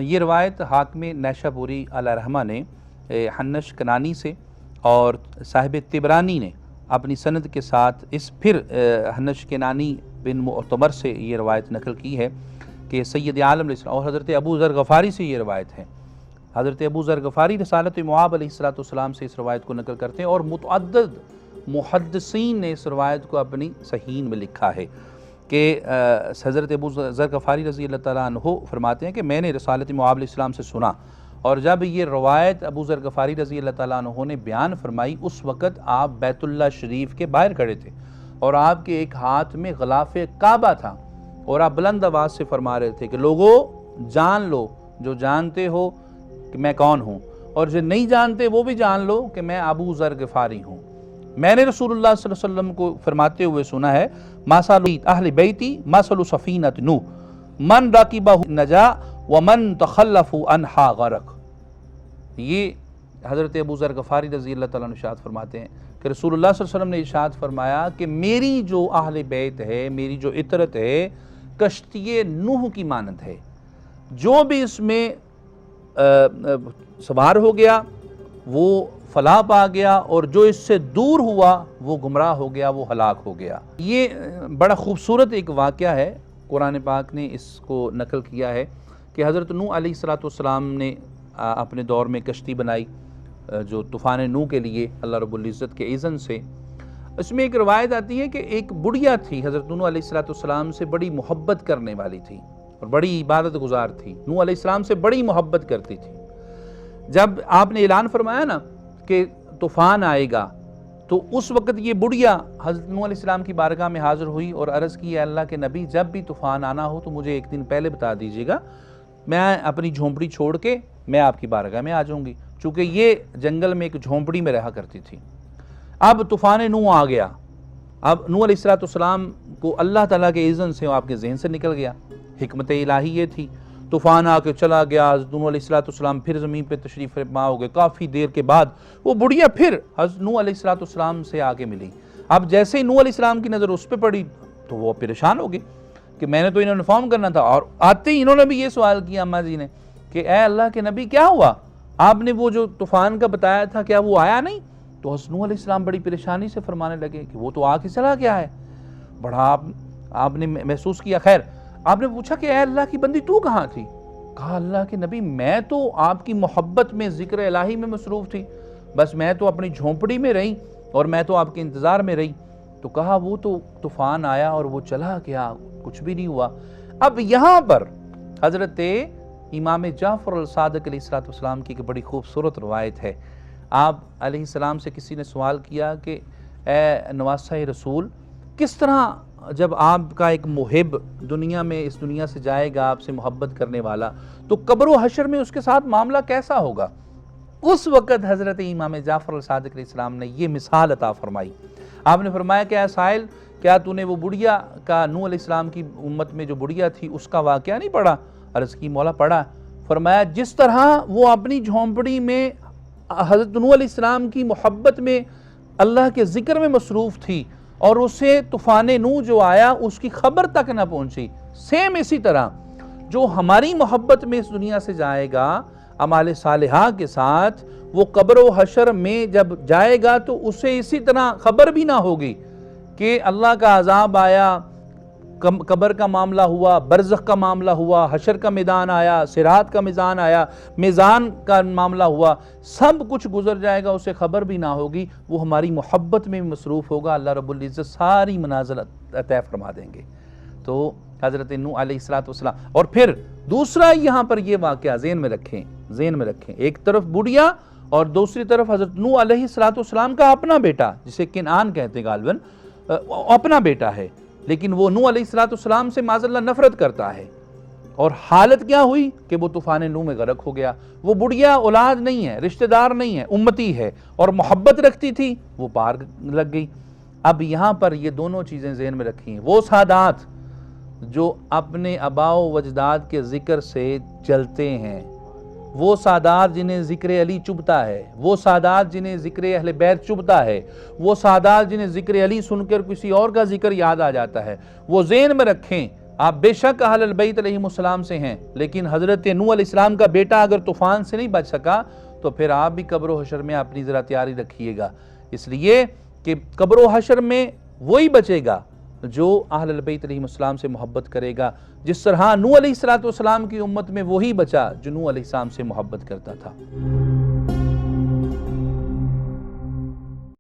یہ روایت حاکم نیشابوری علیہ رحمہ نے حنش کنانی سے اور صاحب طبرانی نے اپنی سند کے ساتھ پھر حنش کنانی بن معتمر سے یہ روایت نقل کی ہے کہ سید عالم علیہ السلام، اور حضرت ابو ذر غفاری سے یہ روایت ہے۔ حضرت ابو ذر غفاری رسالت معاب علیہ السلام سے اس روایت کو نقل کرتے ہیں، اور متعدد محدثین نے اس روایت کو اپنی صحیحین میں لکھا ہے کہ حضرت ابو ذر غفاری رضی اللہ تعالیٰ عنہ فرماتے ہیں کہ میں نے رسالت معاب علیہ السلام سے سنا، اور جب یہ روایت ابو ذر غفاری رضی اللہ تعالیٰ عنہ نے بیان فرمائی، اس وقت آپ بیت اللہ شریف کے باہر کھڑے تھے اور آپ کے ایک ہاتھ میں غلاف کعبہ تھا، اور آپ بلند آواز سے فرما رہے تھے کہ لوگو جان لو، جو جانتے ہو کہ میں کون ہوں، اور جو نہیں جانتے وہ بھی جان لو کہ میں ابو ذر غفاری ہوں۔ میں نے رسول اللہ صلی اللہ علیہ وسلم کو فرماتے ہوئے سنا ہے، مثل اہل بیتی مثل سفینۃ نوح من رکبہ نجا ومن تخلف عنہا غرق۔ یہ حضرت ابو ذر غفاری رضی اللہ تعالیٰ عنہ ارشاد فرماتے ہیں کہ رسول اللہ صلی اللہ علیہ وسلم نے ارشاد فرمایا کہ میری جو اہل بیت ہے، میری جو عطرت ہے، کشتی نوح کی مانند ہے، جو بھی اس میں سوار ہو گیا وہ فلاح پا گیا، اور جو اس سے دور ہوا وہ گمراہ ہو گیا، وہ ہلاک ہو گیا۔ یہ بڑا خوبصورت ایک واقعہ ہے، قرآن پاک نے اس کو نقل کیا ہے کہ حضرت نوح علیہ السلام نے اپنے دور میں کشتی بنائی جو طوفان نوح کے لیے اللہ رب العزت کے اذن سے۔ اس میں ایک روایت آتی ہے کہ ایک بڑھیا تھی، حضرت نوح علیہ السلام سے بڑی محبت کرنے والی تھی اور بڑی عبادت گزار تھی، نوح علیہ السلام سے بڑی محبت کرتی تھی۔ جب آپ نے اعلان فرمایا نا کہ طوفان آئے گا، تو اس وقت یہ بڑھیا حضرت نوح علیہ السلام کی بارگاہ میں حاضر ہوئی اور عرض کی، اے اللہ کے نبی، جب بھی طوفان آنا ہو تو مجھے ایک دن پہلے بتا دیجیے گا، میں اپنی جھونپڑی چھوڑ کے میں آپ کی بارگاہ میں آ جاؤں گی، چونکہ یہ جنگل میں ایک جھونپڑی میں رہا کرتی تھی۔ اب طوفان نوح آ گیا، اب نوح علیہ السلام کو اللہ تعالیٰ کے اذن سے آپ کے ذہن سے نکل گیا، حکمت الہی یہ تھی، طوفان آ کے چلا گیا، حضرت نوح علیہ السلام پھر زمین پہ تشریف فرما ہو گئے۔ کافی دیر کے بعد وہ بڑھیا پھر حضرت نوح علیہ السلام سے آگے ملی۔ اب جیسے ہی نوح علیہ السلام کی نظر اس پہ پڑی تو وہ پریشان ہو گئے کہ میں نے تو انہوں نے انفارم کرنا تھا، اور آتے ہی انہوں نے بھی یہ سوال کیا اماں جی نے کہ اے اللہ کے نبی، کیا ہوا؟ آپ نے وہ جو طوفان کا بتایا تھا کیا وہ آیا نہیں؟ تو حضرت نوح علیہ السلام بڑی پریشانی سے فرمانے لگے کہ وہ تو آ کے چلا گیا ہے۔ بڑا آپ نے محسوس کیا۔ خیر، آپ نے پوچھا کہ اے اللہ کی بندی تو کہاں تھی؟ کہا اللہ کے نبی، میں تو آپ کی محبت میں، ذکر الہی میں مصروف تھی، بس میں تو اپنی جھونپڑی میں رہی اور میں تو آپ کے انتظار میں رہی۔ تو کہا وہ تو طوفان آیا اور وہ چلا گیا، کچھ بھی نہیں ہوا۔ اب یہاں پر حضرت امام جعفر الصادق علیہ السلام کی ایک بڑی خوبصورت روایت ہے۔ آپ علیہ السلام سے کسی نے سوال کیا کہ اے نواسہ رسول، کس طرح جب آپ کا ایک محب دنیا میں، اس دنیا سے جائے گا، آپ سے محبت کرنے والا، تو قبر و حشر میں اس کے ساتھ معاملہ کیسا ہوگا؟ اس وقت حضرت امام جعفر الصادق علیہ السلام نے یہ مثال عطا فرمائی۔ آپ نے فرمایا کہ اے سائل، کیا تو نے وہ بڑھیا کا، نوح علیہ السلام کی امت میں جو بڑھیا تھی اس کا واقعہ نہیں پڑھا؟ عرض کی مولا پڑھا۔ فرمایا جس طرح وہ اپنی جھونپڑی میں حضرت نوح علیہ السلام کی محبت میں، اللہ کے ذکر میں مصروف تھی، اور اسے طوفان نوح جو آیا اس کی خبر تک نہ پہنچی، سیم اسی طرح جو ہماری محبت میں اس دنیا سے جائے گا اعمال صالحہ کے ساتھ، وہ قبر و حشر میں جب جائے گا تو اسے اسی طرح خبر بھی نہ ہوگی کہ اللہ کا عذاب آیا، قبر کا معاملہ ہوا، برزخ کا معاملہ ہوا، حشر کا میدان آیا، صراط کا میزان آیا، میزان کا معاملہ ہوا، سب کچھ گزر جائے گا، اسے خبر بھی نہ ہوگی، وہ ہماری محبت میں مصروف ہوگا، اللہ رب العزت ساری منازل عطا فرما دیں گے۔ تو حضرت نوح علیہ السلام، اور پھر دوسرا یہاں پر یہ واقعہ ذہن میں رکھیں، ایک طرف بڑھیا اور دوسری طرف حضرت نوح علیہ السلام کا اپنا بیٹا، جسے کنعان کہتے ہیں غالباً، اپنا بیٹا ہے، لیکن وہ نوح علیہ السلام سے معاذ اللہ نفرت کرتا ہے، اور حالت کیا ہوئی کہ وہ طوفان نوح میں غرق ہو گیا۔ وہ بڑھیا اولاد نہیں ہے، رشتہ دار نہیں ہے، امتی ہے، اور محبت رکھتی تھی، وہ پار لگ گئی۔ اب یہاں پر یہ دونوں چیزیں ذہن میں رکھی ہیں، وہ سادات جو اپنے آباء و اجداد کے ذکر سے جلتے ہیں، وہ سادات جنہیں ذکر علی چبھتا ہے، وہ سادات جنہیں ذکر اہل بیت چبھتا ہے، وہ سادات جنہیں ذکر علی سن کر کسی اور کا ذکر یاد آ جاتا ہے، وہ ذہن میں رکھیں آپ بے شک اہل البیت علیہ السلام سے ہیں، لیکن حضرت نوح علیہ السلام کا بیٹا اگر طوفان سے نہیں بچ سکا تو پھر آپ بھی قبر و حشر میں اپنی ذرا تیاری رکھیے گا، اس لیے کہ قبر و حشر میں وہی بچے گا جو اہل البیت علیہ السلام سے محبت کرے گا، جس طرح نوح علیہ السلام کی امت میں وہی بچا جو نوح علیہ السلام سے محبت کرتا تھا۔